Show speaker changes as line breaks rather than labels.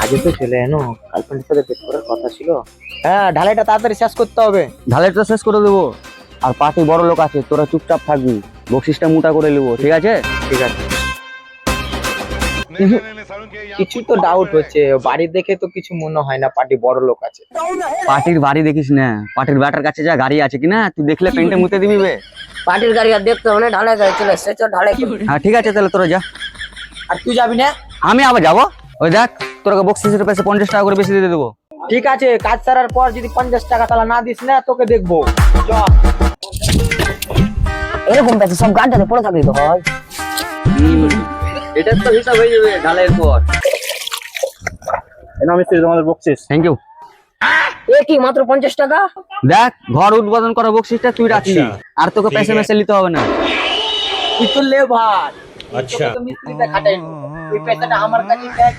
আগে তো চলে এনো, গার্লফ্রেন্ডের সাথে ডেট করার কথা ছিল। হ্যাঁ, ঢালাইটা তাড়াতাড়ি শেষ করতে হবে।
ঢালাইটা শেষ করে দেবো, আর পার্টি বড় লোক আছে, তোরা চুপচাপ থাকবি, বকশিসটা মোটা করে নেবো, ঠিক আছে?
ঠিক আছে। কিছু তো ডাউট হচ্ছে, বাড়ি দেখে তো কিছু মনে হয় না পার্টি বড় লোক আছে।
পার্টির বাড়ি দেখিস না, পার্টির ব্যাটার কাছে যা গাড়ি আছে কিনা, তুই দেখলে পেন্টে মুতে দিবি বে।
পার্টির গাড়ি আর দেখতে হবে না, ঢালাই গাড়ি চলে এসছে, চল ঢালাই করি।
হ্যাঁ ঠিক আছে, তাহলে তোরা যা।
আর তুই যাবি না?
আমি আবার যাবো। ওই দেখ, তোরা বকশিসের কাছে 50 টাকা করে বেশি দিয়ে দেবো।
ঠিক আছে, কাজ ছাড়ার পর যদি 50 টাকা তাহলে না দিস না, তোকে দেখবো। চল।
এরকম পেছে সব গাড়িটাতে পড়ে থাকবি তো হয়।
এটা তো হিসাব হয়ে যাবে ঢালাইয়ের পর।
এনো মিস্ত্রি, তোমাদের বকশিস।
Thank you.
এ কি মাত্র 50 টাকা?
দেখ, ঘর উদ্বোধন করা বকশিসটা তুই রাখলি, আর তোকে পেছে মেসে নিতে হবে না।
তুই তো লেবার। আচ্ছা, মিস্ত্রিটা খাটাইলো, ওই পয়সাটা আমার কাছে দেখ।